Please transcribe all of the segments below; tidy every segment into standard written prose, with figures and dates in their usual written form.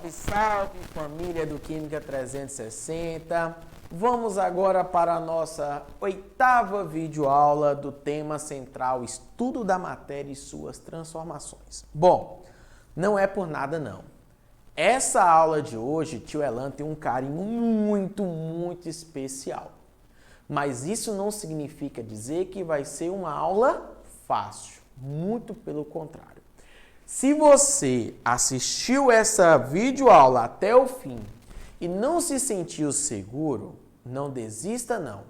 Salve, salve, família do Química 360. Vamos agora para a nossa 8ª videoaula do tema central, estudo da matéria e suas transformações. Bom, não é por nada não. Essa aula de hoje, tio Elan tem um carinho muito especial. Mas isso não significa dizer que vai ser uma aula fácil, muito pelo contrário. Se você assistiu essa videoaula até o fim e não se sentiu seguro, não desista não.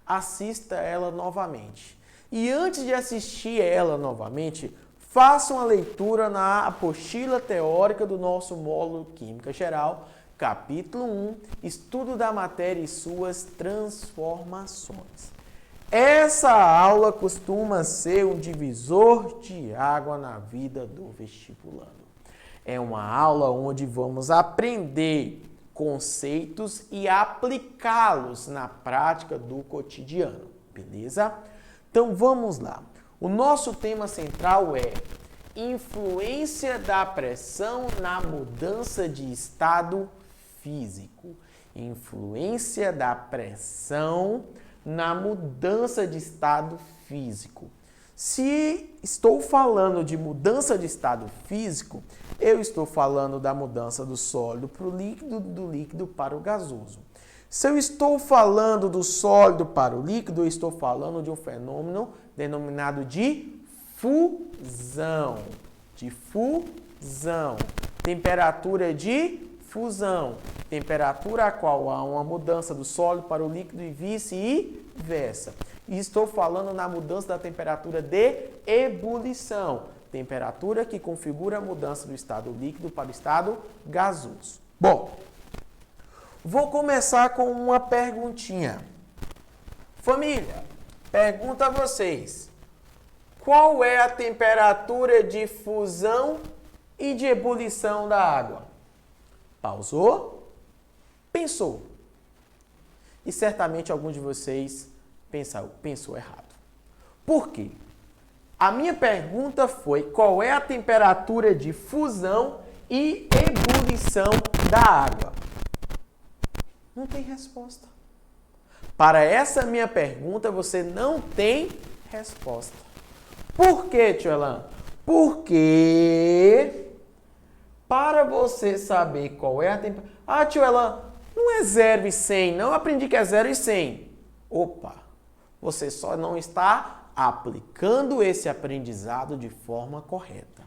Assista ela novamente. E antes de assistir ela novamente, faça uma leitura na apostila teórica do nosso módulo Química Geral, capítulo 1, Estudo da Matéria e suas transformações. Essa aula costuma ser um divisor de água na vida do vestibulando. É uma aula onde vamos aprender conceitos e aplicá-los na prática do cotidiano, beleza? Então vamos lá. O nosso tema central é influência da pressão na mudança de estado físico. Influência da pressão na mudança de estado físico. Se estou falando de mudança de estado físico, eu estou falando da mudança do sólido para o líquido, do líquido para o gasoso. Se eu estou falando do sólido para o líquido, eu estou falando de um fenômeno denominado de fusão. De fusão. Temperatura de fusão. Temperatura a qual há uma mudança do sólido para o líquido e vice-versa. E estou falando na mudança da temperatura de ebulição. Temperatura que configura a mudança do estado líquido para o estado gasoso. Bom, vou começar com uma perguntinha. Família, pergunto a vocês. Qual é a temperatura de fusão e de ebulição da água? Pausou? Pensou. E certamente algum de vocês pensou errado. Por quê? A minha pergunta foi qual é a temperatura de fusão e ebulição da água? Não tem resposta. Para essa minha pergunta, você não tem resposta. Por quê, tio Elan? Porque para você saber qual é a temperatura... Ah, tio Elan, não é 0 e 100, não aprendi que é 0 e 100. Opa, você só não está aplicando esse aprendizado de forma correta.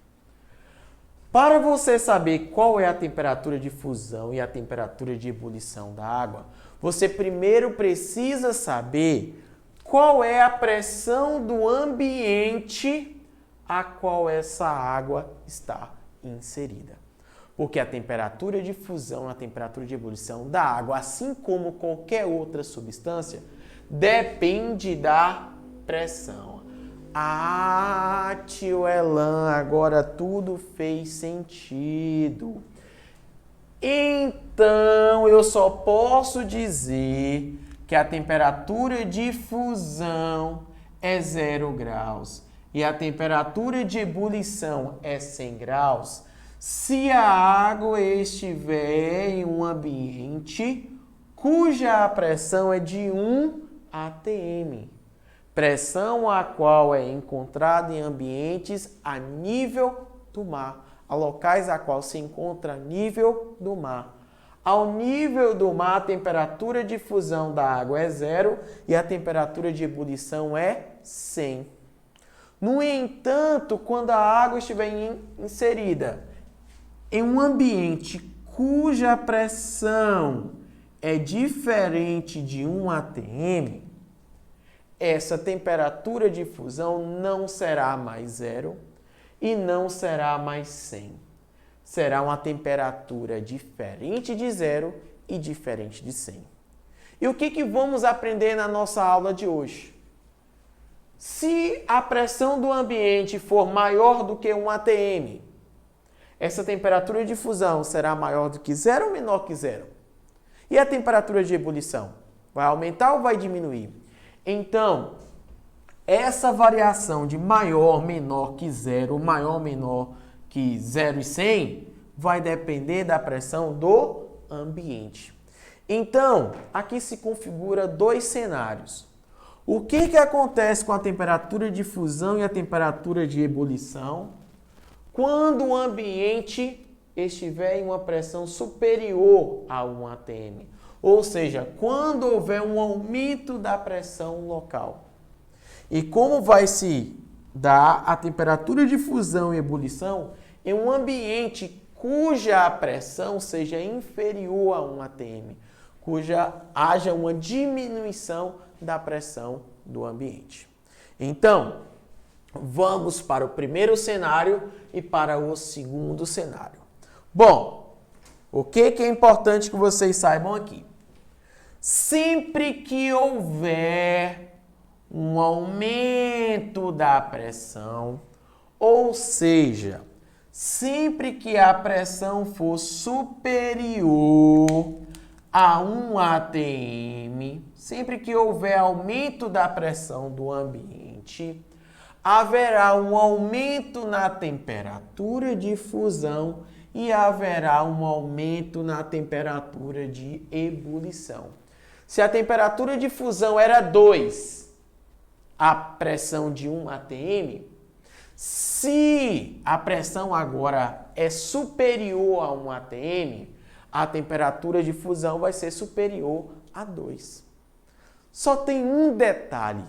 Para você saber qual é a temperatura de fusão e a temperatura de ebulição da água, você primeiro precisa saber qual é a pressão do ambiente a qual essa água está inserida. Porque a temperatura de fusão e a temperatura de ebulição da água, assim como qualquer outra substância, depende da pressão. Ah, tio Elan, agora tudo fez sentido. Então, eu só posso dizer que a temperatura de fusão é 0 graus e a temperatura de ebulição é 100 graus se a água estiver em um ambiente cuja pressão é de 1 atm. Pressão a qual é encontrada em ambientes a nível do mar, a locais a qual se encontra a nível do mar. Ao nível do mar, a temperatura de fusão da água é 0 e a temperatura de ebulição é 100. No entanto, quando a água estiver inserida em um ambiente cuja pressão é diferente de 1 atm, essa temperatura de fusão não será mais 0 e não será mais 100. Será uma temperatura diferente de 0 e diferente de 100. E o que vamos aprender na nossa aula de hoje? Se a pressão do ambiente for maior do que 1 atm, essa temperatura de fusão será maior do que 0 ou menor que 0? E a temperatura de ebulição? Vai aumentar ou vai diminuir? Então, essa variação de maior, menor que 0, maior, menor que 0 e 100 vai depender da pressão do ambiente. Então, aqui se configura dois cenários. O que acontece com a temperatura de fusão e a temperatura de ebulição quando o ambiente estiver em uma pressão superior a 1 atm? Ou seja, quando houver um aumento da pressão local. E como vai se dar a temperatura de fusão e ebulição em um ambiente cuja pressão seja inferior a 1 atm, cuja haja uma diminuição da pressão do ambiente. Então, vamos para o primeiro cenário e para o segundo cenário. Bom, o que é importante que vocês saibam aqui? Sempre que houver um aumento da pressão, ou seja, sempre que a pressão for superior a 1 atm, sempre que houver aumento da pressão do ambiente, haverá um aumento na temperatura de fusão e haverá um aumento na temperatura de ebulição. Se a temperatura de fusão era 2, a pressão de 1 atm, se a pressão agora é superior a 1 atm, a temperatura de fusão vai ser superior a 2. Só tem um detalhe.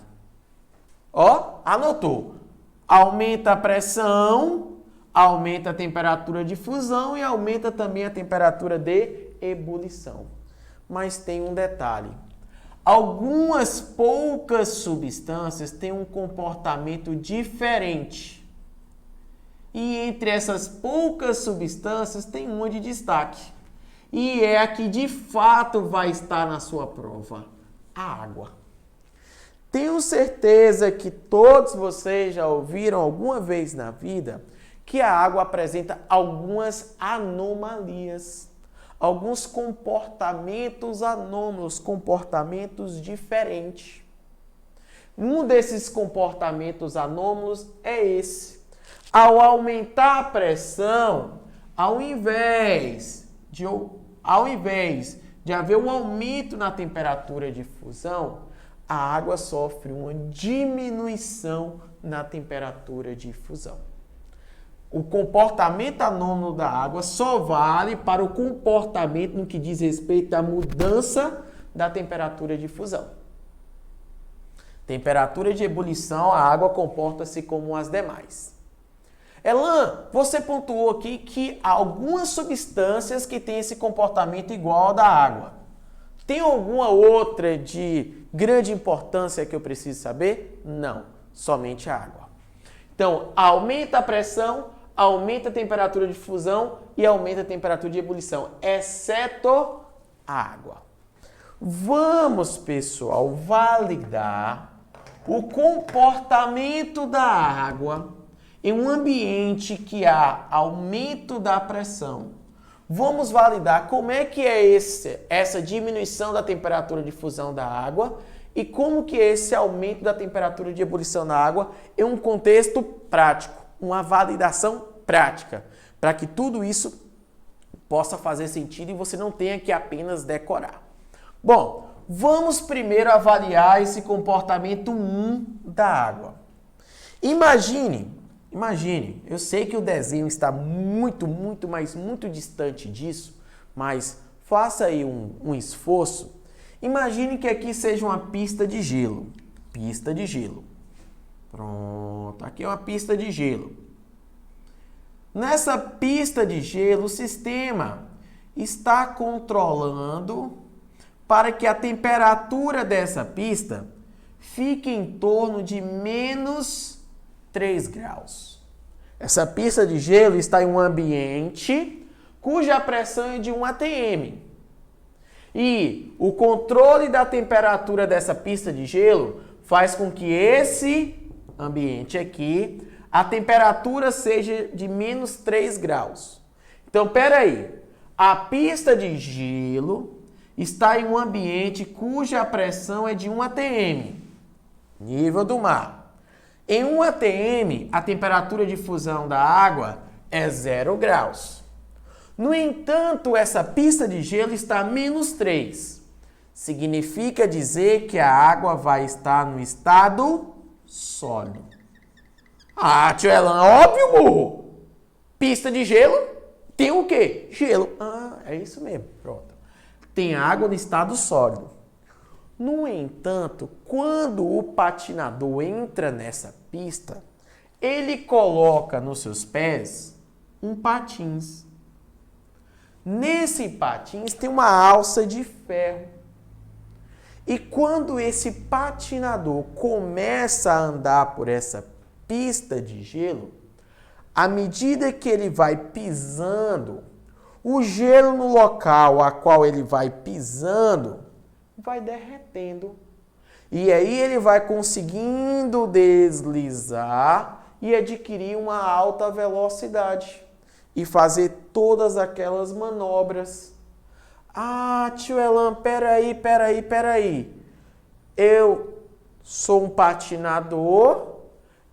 Ó, anotou. Aumenta a pressão, aumenta a temperatura de fusão e aumenta também a temperatura de ebulição. Mas tem um detalhe. Algumas poucas substâncias têm um comportamento diferente. E entre essas poucas substâncias tem uma de destaque. E é a que de fato vai estar na sua prova: a água. Tenho certeza que todos vocês já ouviram alguma vez na vida que a água apresenta algumas anomalias, alguns comportamentos anômalos, comportamentos diferentes. Um desses comportamentos anômalos é esse. Ao aumentar a pressão, ao invés de haver um aumento na temperatura de fusão, a água sofre uma diminuição na temperatura de fusão. O comportamento anômalo da água só vale para o comportamento no que diz respeito à mudança da temperatura de fusão. Temperatura de ebulição, a água comporta-se como as demais. Elan, você pontuou aqui que há algumas substâncias que têm esse comportamento igual ao da água. Tem alguma outra de grande importância que eu preciso saber? Não, somente a água. Então, aumenta a pressão, aumenta a temperatura de fusão e aumenta a temperatura de ebulição, exceto a água. Vamos, pessoal, validar o comportamento da água em um ambiente que há aumento da pressão. Vamos validar como é que é essa diminuição da temperatura de fusão da água e como que é esse aumento da temperatura de ebulição da água em um contexto prático, uma validação prática, para que tudo isso possa fazer sentido e você não tenha que apenas decorar. Bom, vamos primeiro avaliar esse comportamento 1 da água. Imagine, eu sei que o desenho está muito distante disso, mas faça aí um esforço. Imagine que aqui seja uma pista de gelo. Pista de gelo. Pronto, aqui é uma pista de gelo. Nessa pista de gelo, o sistema está controlando para que a temperatura dessa pista fique em torno de menos 3 graus. Essa pista de gelo está em um ambiente cuja pressão é de 1 atm. E o controle da temperatura dessa pista de gelo faz com que esse ambiente aqui, a temperatura seja de menos 3 graus. Então, peraí, a pista de gelo está em um ambiente cuja pressão é de 1 atm, nível do mar. Em 1 atm, a temperatura de fusão da água é 0 graus. No entanto, essa pista de gelo está a -3. Significa dizer que a água vai estar no estado sólido. Ah, tio Elan, óbvio, burro. Pista de gelo tem o quê? Gelo. Ah, é isso mesmo. Pronto. Tem água no estado sólido. No entanto, quando o patinador entra nessa pista, ele coloca nos seus pés um patins. Nesse patins tem uma alça de ferro. E quando esse patinador começa a andar por essa pista de gelo, à medida que ele vai pisando, o gelo no local a qual ele vai pisando vai derretendo. E aí ele vai conseguindo deslizar e adquirir uma alta velocidade e fazer todas aquelas manobras. Ah, tio Elan, peraí. Eu sou um patinador,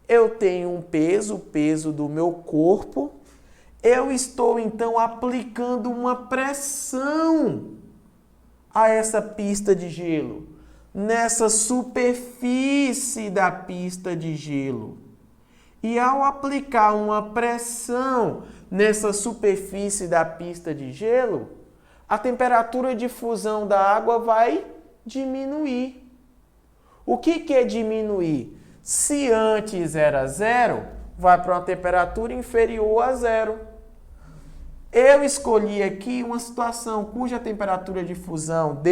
eu tenho um peso, o peso do meu corpo. Eu estou então aplicando uma pressão a essa pista de gelo, nessa superfície da pista de gelo. E ao aplicar uma pressão nessa superfície da pista de gelo, a temperatura de fusão da água vai diminuir. O que é diminuir? Se antes era 0, vai para uma temperatura inferior a 0. Eu escolhi aqui uma situação cuja temperatura de fusão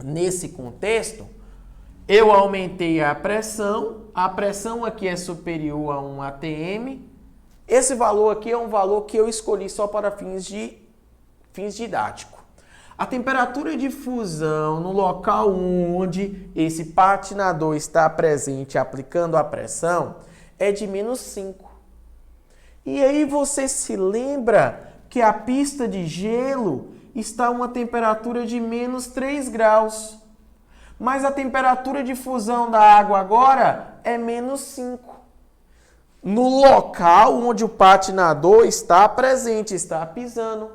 nesse contexto, eu aumentei a pressão aqui é superior a 1 atm. Esse valor aqui é um valor que eu escolhi só para fins didáticos. A temperatura de fusão no local onde esse patinador está presente aplicando a pressão é de -5. E aí você se lembra que a pista de gelo está a uma temperatura de -3 graus. Mas a temperatura de fusão da água agora é -5. No local onde o patinador está presente, está pisando.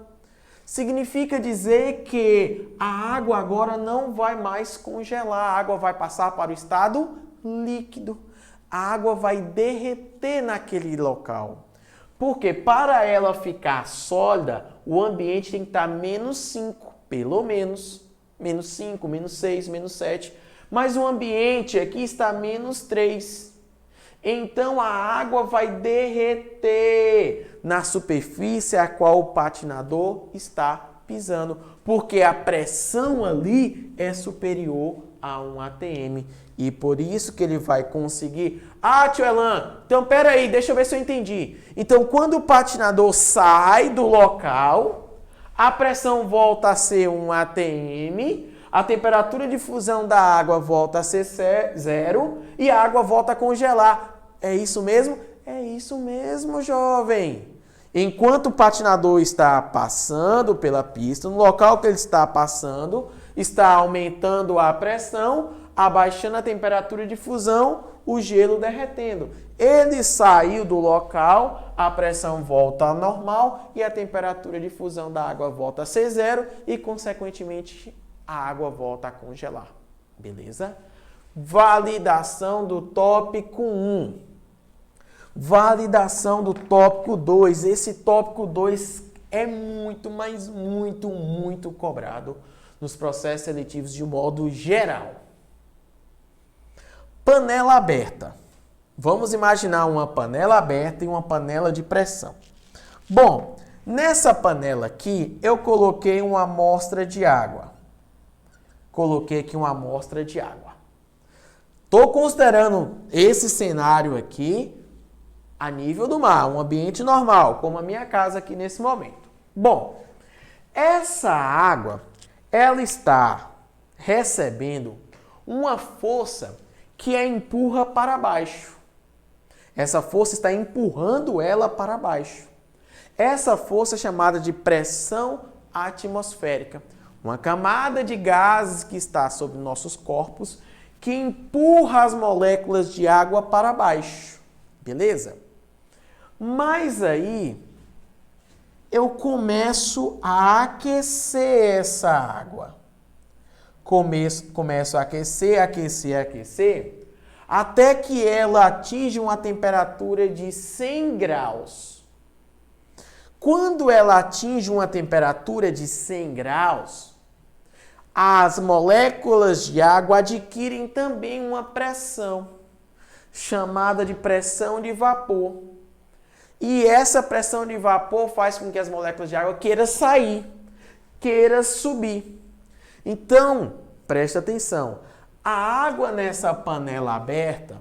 Significa dizer que a água agora não vai mais congelar, a água vai passar para o estado líquido. A água vai derreter naquele local. Porque para ela ficar sólida, o ambiente tem que estar -5, pelo menos. -5, -6, -7. Mas o ambiente aqui está -3. Então a água vai derreter na superfície a qual o patinador está pisando. Porque a pressão ali é superior a 1 atm. E por isso que ele vai conseguir... Ah, tio Elan, então peraí, deixa eu ver se eu entendi. Então quando o patinador sai do local, a pressão volta a ser 1 atm, a temperatura de fusão da água volta a ser 0 e a água volta a congelar. É isso mesmo? É isso mesmo, jovem. Enquanto o patinador está passando pela pista, no local que ele está passando, está aumentando a pressão, abaixando a temperatura de fusão, o gelo derretendo. Ele saiu do local, a pressão volta ao normal e a temperatura de fusão da água volta a ser 0 e, consequentemente, a água volta a congelar. Beleza? Validação do tópico 1. Validação do tópico 2. Esse tópico 2 é muito, mas muito cobrado nos processos seletivos de modo geral. Panela aberta. Vamos imaginar uma panela aberta e uma panela de pressão. Bom, nessa panela aqui eu coloquei uma amostra de água. Coloquei aqui uma amostra de água. Estou considerando esse cenário aqui a nível do mar, um ambiente normal, como a minha casa aqui nesse momento. Bom, essa água, ela está recebendo uma força que a empurra para baixo. Essa força está empurrando ela para baixo. Essa força é chamada de pressão atmosférica. Uma camada de gases que está sobre nossos corpos que empurra as moléculas de água para baixo. Beleza? Mas aí, eu começo a aquecer essa água. Começo a aquecer, até que ela atinge uma temperatura de 100 graus. Quando ela atinge uma temperatura de 100 graus, as moléculas de água adquirem também uma pressão, chamada de pressão de vapor. E essa pressão de vapor faz com que as moléculas de água queiram sair, queiram subir. Então, presta atenção, a água nessa panela aberta,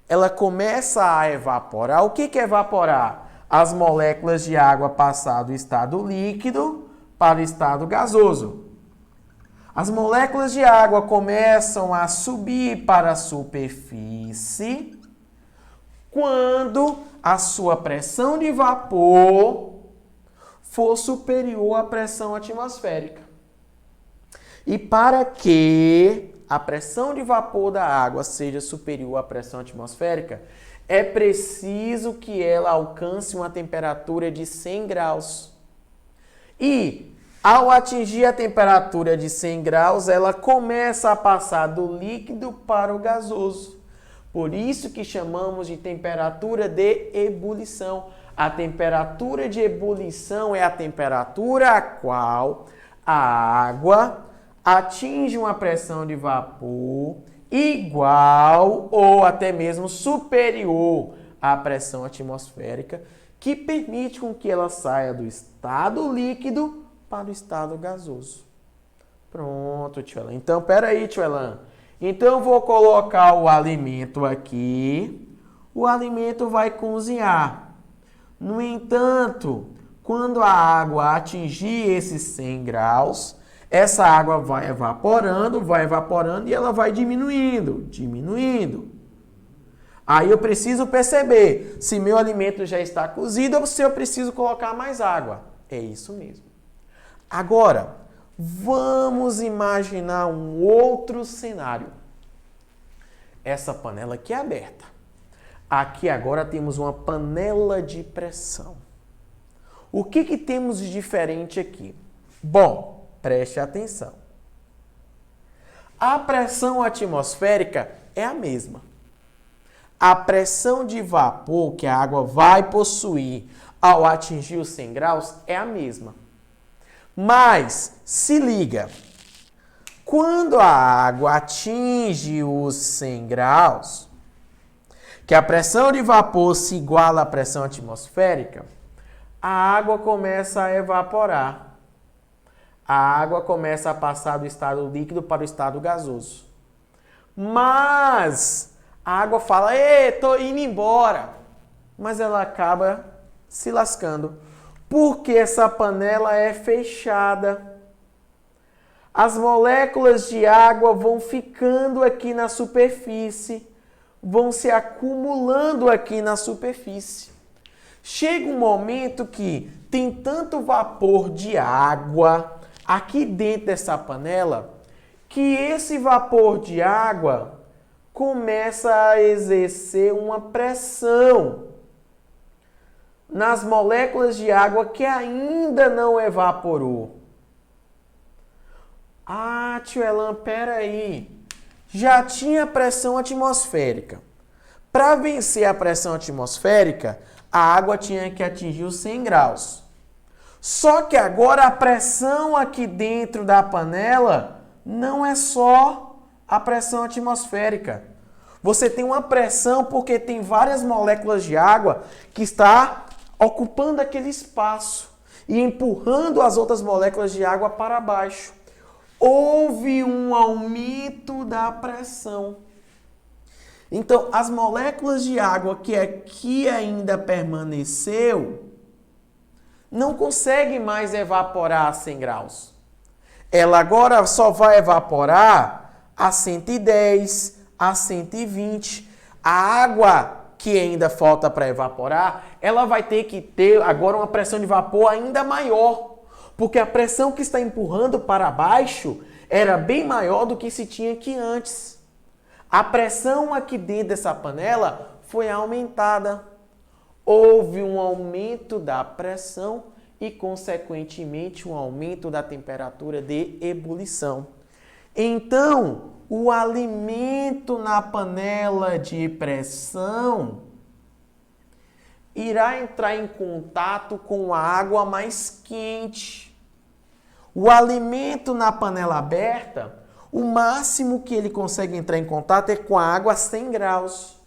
ela começa a evaporar. O que é evaporar? As moléculas de água passar do estado líquido para o estado gasoso. As moléculas de água começam a subir para a superfície quando a sua pressão de vapor for superior à pressão atmosférica. E para que a pressão de vapor da água seja superior à pressão atmosférica, é preciso que ela alcance uma temperatura de 100 graus. E, ao atingir a temperatura de 100 graus, ela começa a passar do líquido para o gasoso. Por isso que chamamos de temperatura de ebulição. A temperatura de ebulição é a temperatura a qual a água atinge uma pressão de vapor igual ou até mesmo superior à pressão atmosférica, que permite com que ela saia do estado líquido para o estado gasoso. Pronto, tio Elan. Então, peraí, tio Elan. Então, eu vou colocar o alimento aqui. O alimento vai cozinhar. No entanto, quando a água atingir esses 100 graus, essa água vai evaporando e ela vai diminuindo. Aí eu preciso perceber se meu alimento já está cozido ou se eu preciso colocar mais água. É isso mesmo. Agora, vamos imaginar um outro cenário. Essa panela aqui é aberta. Aqui agora temos uma panela de pressão. O que temos de diferente aqui? Bom, preste atenção. A pressão atmosférica é a mesma. A pressão de vapor que a água vai possuir ao atingir os 100 graus é a mesma. Mas, se liga, quando a água atinge os 100 graus, que a pressão de vapor se iguala à pressão atmosférica, a água começa a evaporar. A água começa a passar do estado líquido para o estado gasoso. Mas a água fala, tô indo embora. Mas ela acaba se lascando. Porque essa panela é fechada. As moléculas de água vão ficando aqui na superfície. Vão se acumulando aqui na superfície. Chega um momento que tem tanto vapor de água aqui dentro dessa panela, que esse vapor de água começa a exercer uma pressão nas moléculas de água que ainda não evaporou. Ah, tio Elan, peraí. Já tinha pressão atmosférica. Para vencer a pressão atmosférica, a água tinha que atingir os 100 graus. Só que agora a pressão aqui dentro da panela não é só a pressão atmosférica. Você tem uma pressão porque tem várias moléculas de água que está ocupando aquele espaço e empurrando as outras moléculas de água para baixo. Houve um aumento da pressão. Então, as moléculas de água que aqui ainda permaneceu não consegue mais evaporar a 100 graus. Ela agora só vai evaporar a 110, a 120. A água que ainda falta para evaporar, ela vai ter que ter agora uma pressão de vapor ainda maior. Porque a pressão que está empurrando para baixo era bem maior do que se tinha aqui antes. A pressão aqui dentro dessa panela foi aumentada. Houve um aumento da pressão e, consequentemente, um aumento da temperatura de ebulição. Então, o alimento na panela de pressão irá entrar em contato com a água mais quente. O alimento na panela aberta, o máximo que ele consegue entrar em contato é com a água a 100 graus.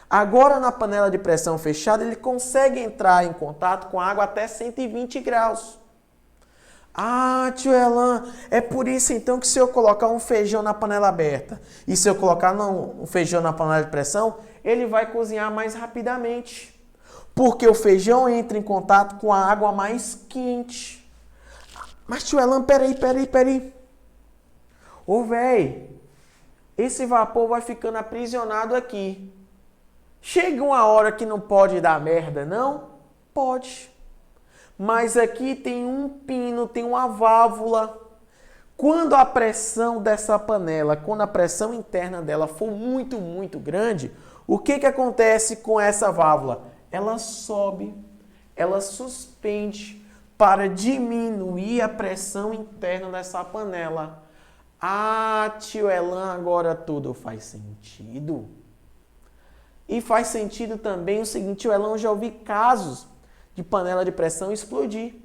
Agora, na panela de pressão fechada, ele consegue entrar em contato com a água até 120 graus. Ah, tio Elan, é por isso então que se eu colocar um feijão na panela aberta e se eu colocar um feijão na panela de pressão, ele vai cozinhar mais rapidamente. Porque o feijão entra em contato com a água mais quente. Mas tio Elan, peraí. Ô, véi, esse vapor vai ficando aprisionado aqui. Chega uma hora que não pode dar merda, não? Pode. Mas aqui tem um pino, tem uma válvula. Quando a pressão dessa panela, quando a pressão interna dela for muito grande, o que acontece com essa válvula? Ela sobe, ela suspende para diminuir a pressão interna dessa panela. Ah, tio Elan, agora tudo faz sentido. E faz sentido também o seguinte, tio Elan, eu já ouvi casos de panela de pressão explodir.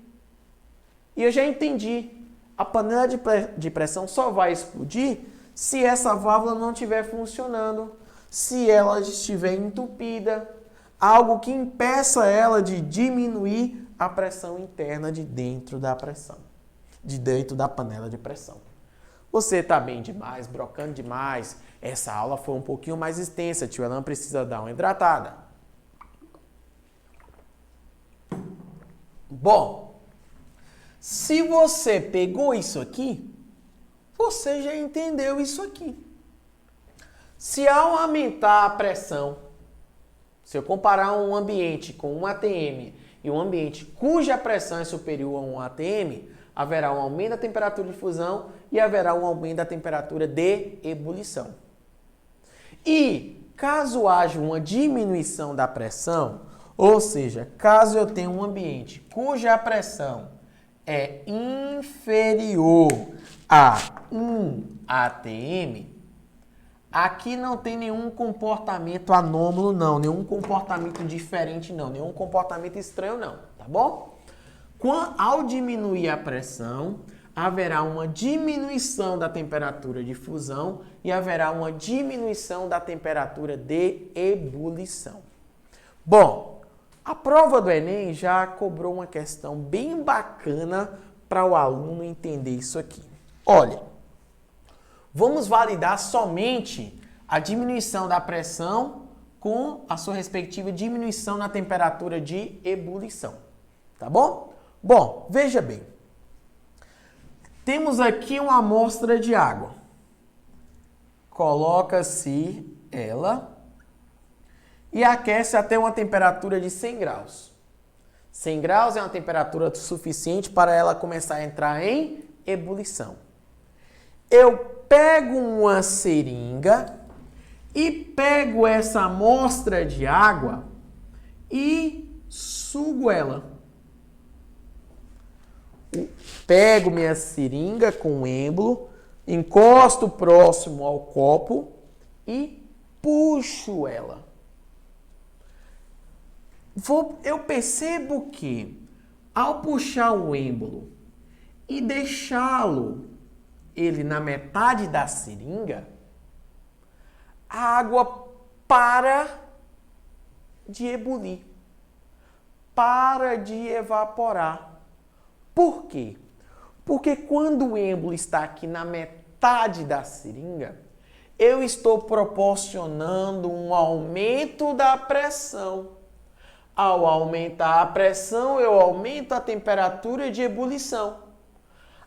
E eu já entendi. A panela de pressão só vai explodir se essa válvula não estiver funcionando, se ela estiver entupida, algo que impeça ela de diminuir a pressão interna de dentro da pressão, de dentro da panela de pressão. Você está bem demais, brocando demais. Essa aula foi um pouquinho mais extensa, tio Elan precisa dar uma hidratada. Bom, se você pegou isso aqui, você já entendeu isso aqui. Se ao aumentar a pressão, se eu comparar um ambiente com um ATM e um ambiente cuja pressão é superior a um ATM, haverá um aumento da temperatura de fusão e haverá um aumento da temperatura de ebulição. E caso haja uma diminuição da pressão, ou seja, caso eu tenha um ambiente cuja pressão é inferior a 1 atm, aqui não tem nenhum comportamento anômalo não, nenhum comportamento diferente não, nenhum comportamento estranho não, tá bom? Ao diminuir a pressão, haverá uma diminuição da temperatura de fusão e haverá uma diminuição da temperatura de ebulição. Bom, a prova do Enem já cobrou uma questão bem bacana para o aluno entender isso aqui. Olha, vamos validar somente a diminuição da pressão com a sua respectiva diminuição na temperatura de ebulição, tá bom? Bom, veja bem. Temos aqui uma amostra de água. Coloca-se ela e aquece até uma temperatura de 100 graus. 100 graus é uma temperatura suficiente para ela começar a entrar em ebulição. Eu pego uma seringa e pego essa amostra de água e sugo ela. Pego minha seringa com o êmbolo, encosto próximo ao copo e puxo ela. Eu percebo que, ao puxar o êmbolo e deixá-lo ele na metade da seringa, a água para de ebulir, para de evaporar. Por quê? Porque quando o êmbolo está aqui na metade da seringa, eu estou proporcionando um aumento da pressão. Ao aumentar a pressão, eu aumento a temperatura de ebulição.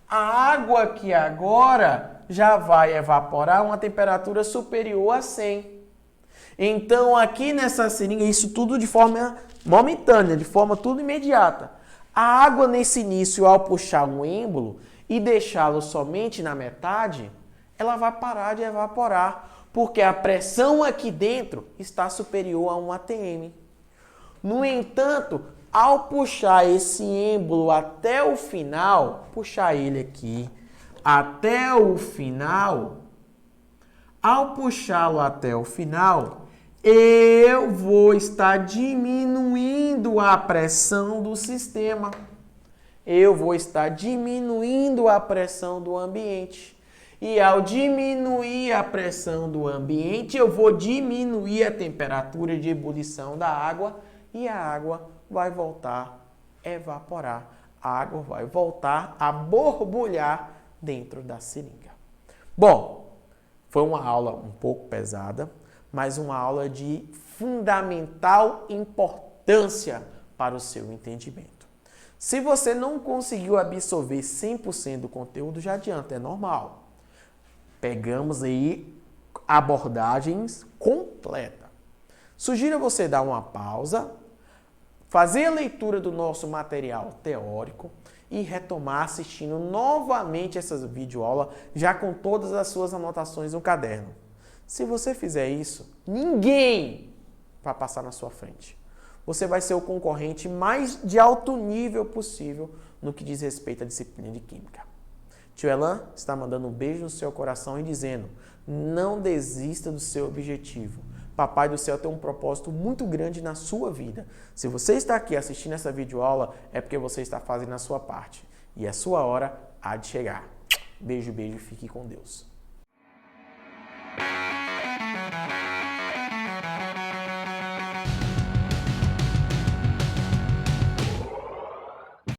A água aqui agora já vai evaporar a uma temperatura superior a 100. Então, aqui nessa seringa, isso tudo de forma momentânea, de forma tudo imediata. A água nesse início, ao puxar um êmbolo e deixá-lo somente na metade, ela vai parar de evaporar, porque a pressão aqui dentro está superior a 1 atm. No entanto, Ao puxar esse êmbolo até o final, puxar ele aqui até o final, ao puxá-lo até o final, eu vou estar diminuindo a pressão do sistema. Eu vou estar diminuindo a pressão do ambiente. E ao diminuir a pressão do ambiente, eu vou diminuir a temperatura de ebulição da água e a água vai voltar a evaporar. A água vai voltar a borbulhar dentro da seringa. Bom, foi uma aula um pouco pesada, mas uma aula de fundamental importância para o seu entendimento. Se você não conseguiu absorver 100% do conteúdo, já adianta, é normal. Pegamos aí abordagens completas. Sugiro você dar uma pausa, fazer a leitura do nosso material teórico e retomar assistindo novamente essas videoaulas, já com todas as suas anotações no caderno. Se você fizer isso, ninguém vai passar na sua frente. Você vai ser o concorrente mais de alto nível possível no que diz respeito à disciplina de Química. Tio Elan está mandando um beijo no seu coração e dizendo: não desista do seu objetivo. Papai do céu tem um propósito muito grande na sua vida. Se você está aqui assistindo essa videoaula, é porque você está fazendo a sua parte. E a sua hora há de chegar. Beijo, beijo, fique com Deus.